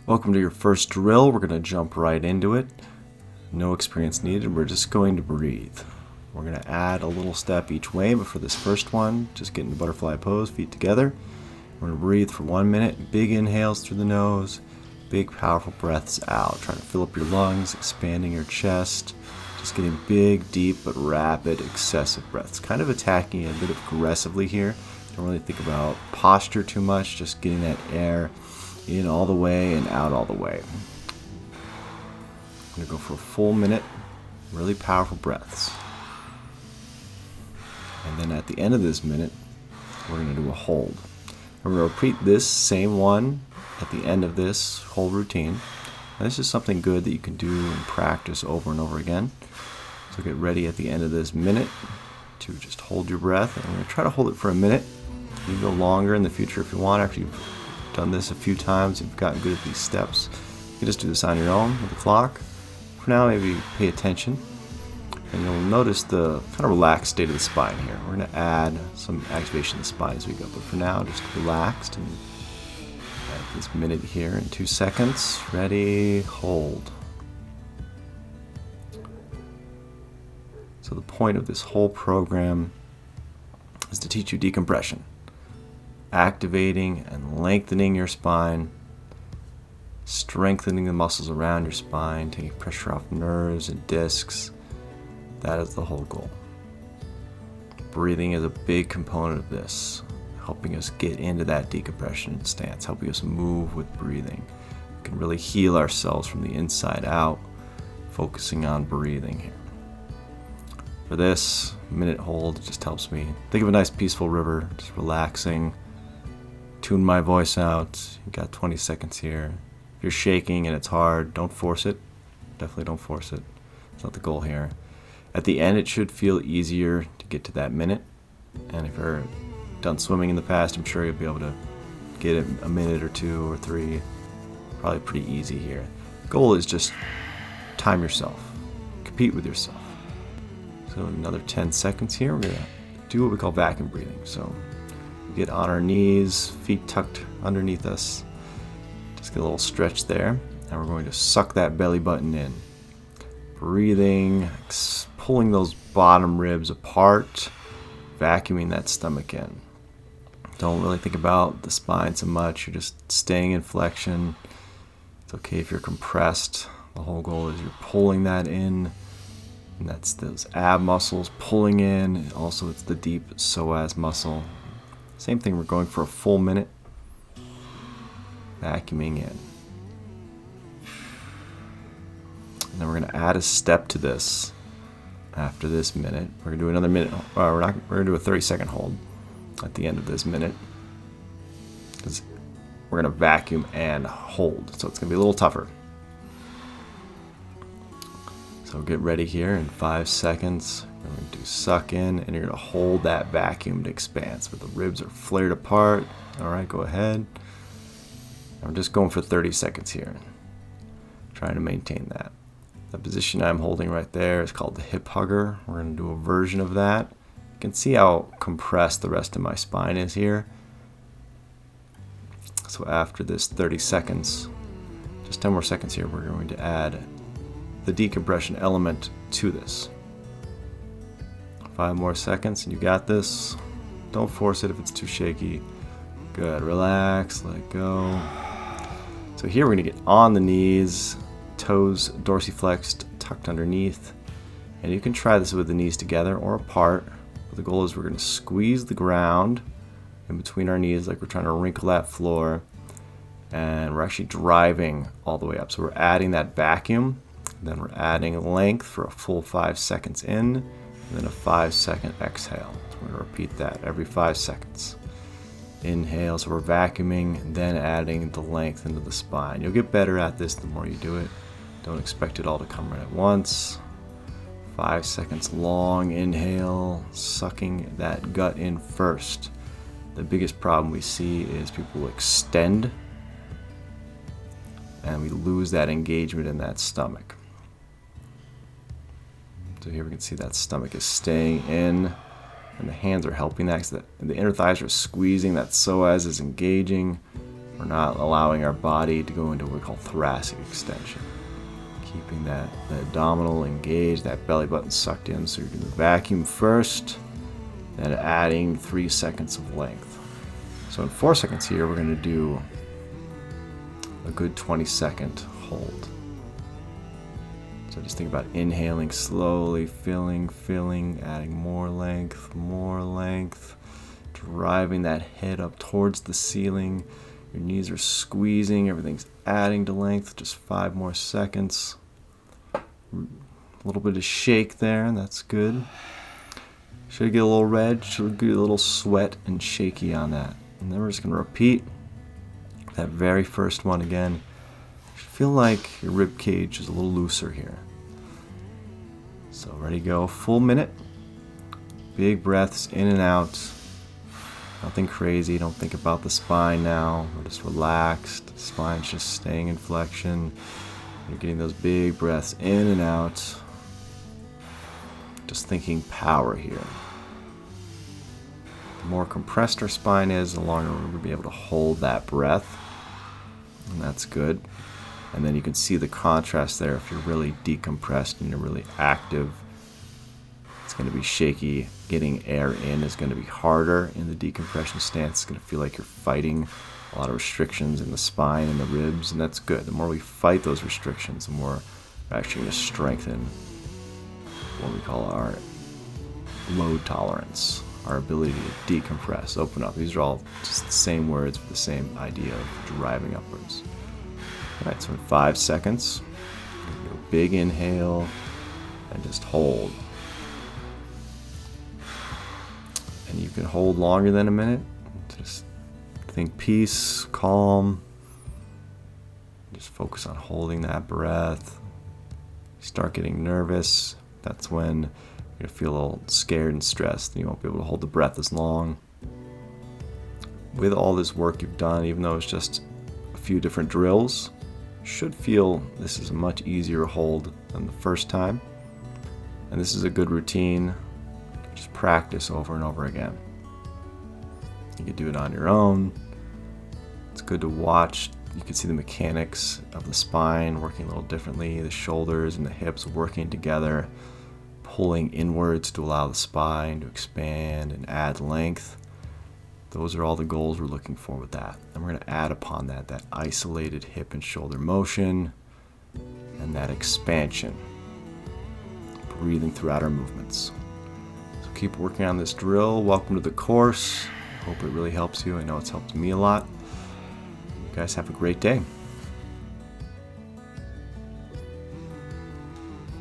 Welcome to your first drill. We're going to jump right into it. No experience needed. We're just going to breathe. We're going to add a little step each way, but for this first one, just get into butterfly pose, feet together. We're going to breathe for 1 minute. Big inhales through the nose, big powerful breaths out. Trying to fill up your lungs, expanding your chest. Just getting big, deep, but rapid, excessive breaths. Kind of attacking it a bit aggressively here. Don't really think about posture too much, just getting that air in all the way and out all the way. I'm going to go for a full minute, really powerful breaths. And then at the end of this minute, we're going to do a hold. We're going to repeat this same one at the end of this whole routine. And this is something good that you can do and practice over and over again. So get ready at the end of this minute to just hold your breath. And we're going to try to hold it for a minute. You can go longer in the future if you want. After you've done this a few times, you've gotten good at these steps. You can just do this on your own with the clock. For now, maybe pay attention. And you'll notice the kind of relaxed state of the spine here. We're going to add some activation of the spine as we go. But for now, just relaxed and at this minute here in 2 seconds. Ready, hold. So the point of this whole program is to teach you decompression. Activating and lengthening your spine, strengthening the muscles around your spine, taking pressure off nerves and discs. That is the whole goal. Breathing is a big component of this, helping us get into that decompression stance, helping us move with breathing. We can really heal ourselves from the inside out, focusing on breathing here. For this minute hold, it just helps me think of a nice peaceful river, just relaxing. Tune my voice out. You got 20 seconds here. If you're shaking and it's hard, don't force it. Definitely don't force it. It's not the goal here. At the end, it should feel easier to get to that minute. And if you're done swimming in the past, I'm sure you'll be able to get it a minute or 2 or 3. Probably pretty easy here. The goal is just time yourself. Compete with yourself. So another 10 seconds here. We're going to do what we call vacuum breathing. So get on our knees, feet tucked underneath us. Just get a little stretch there. And we're going to suck that belly button in. Breathing, pulling those bottom ribs apart, vacuuming that stomach in. Don't really think about the spine so much. You're just staying in flexion. It's okay if you're compressed. The whole goal is you're pulling that in. And that's those ab muscles pulling in. And also, it's the deep psoas muscle. Same thing, we're going for a full minute. Vacuuming in. And then we're going to add a step to this after this minute. We're going to do another minute. We're going to do a 30-second hold at the end of this minute. Because we're going to vacuum and hold. So it's going to be a little tougher. So get ready here in 5 seconds. We're going to do suck in, and you're going to hold that vacuumed expanse where the ribs are flared apart. All right, go ahead. And we're just going for 30 seconds here. Trying to maintain that. The position I'm holding right there is called the hip hugger. We're going to do a version of that. You can see how compressed the rest of my spine is here. So after this 30 seconds, just 10 more seconds here, we're going to add the decompression element to this. 5 more seconds and you got this. Don't force it if it's too shaky. Good, relax, let go. So here we're going to get on the knees, toes dorsiflexed, tucked underneath. And you can try this with the knees together or apart. But the goal is we're going to squeeze the ground in between our knees like we're trying to wrinkle that floor. And we're actually driving all the way up. So we're adding that vacuum. Then we're adding length for a full 5 seconds in. And then a 5-second exhale. So we're going to repeat that every 5 seconds. Inhale, so we're vacuuming, and then adding the length into the spine. You'll get better at this the more you do it. Don't expect it all to come right at once. 5 seconds long inhale, sucking that gut in first. The biggest problem we see is people extend, and we lose that engagement in that stomach. So here we can see that stomach is staying in, and the hands are helping that. The inner thighs are squeezing, that psoas is engaging. We're not allowing our body to go into what we call thoracic extension. Keeping that abdominal engaged, that belly button sucked in. So you're doing the vacuum first, then adding 3 seconds of length. So in 4 seconds here, we're going to do a good 20-second hold. So just think about inhaling slowly, filling, adding more length, driving that head up towards the ceiling. Your knees are squeezing, everything's adding to length. Just 5 more seconds. A little bit of shake there, and that's good. Should get a little red, should get a little sweat and shaky on that. And then we're just going to repeat that very first one again. Feel like your rib cage is a little looser here. So ready to go, full minute. Big breaths in and out. Nothing crazy, don't think about the spine now. We're just relaxed, the spine's just staying in flexion. You're getting those big breaths in and out. Just thinking power here. The more compressed our spine is, the longer we're going to be able to hold that breath. And that's good. And then you can see the contrast there. If you're really decompressed and you're really active, it's going to be shaky. Getting air in is going to be harder in the decompression stance. It's going to feel like you're fighting a lot of restrictions in the spine and the ribs, and that's good. The more we fight those restrictions, the more we're actually going to strengthen what we call our load tolerance, our ability to decompress, open up. These are all just the same words with the same idea of driving upwards. All right, so in 5 seconds, do a big inhale and just hold. And you can hold longer than a minute. Just think peace, calm. Just focus on holding that breath. Start getting nervous. That's when you're going to feel a little scared and stressed, and you won't be able to hold the breath as long. With all this work you've done, even though it's just a few different drills, you should feel this is a much easier hold than the first time. And this is a good routine. Just practice over and over again. You can do it on your own. It's good to watch. You can see the mechanics of the spine working a little differently, the shoulders and the hips working together, pulling inwards to allow the spine to expand and add length. Those are all the goals we're looking for with that. And we're going to add upon that isolated hip and shoulder motion and that expansion, breathing throughout our movements. So keep working on this drill. Welcome to the course. Hope it really helps you. I know it's helped me a lot. You guys have a great day.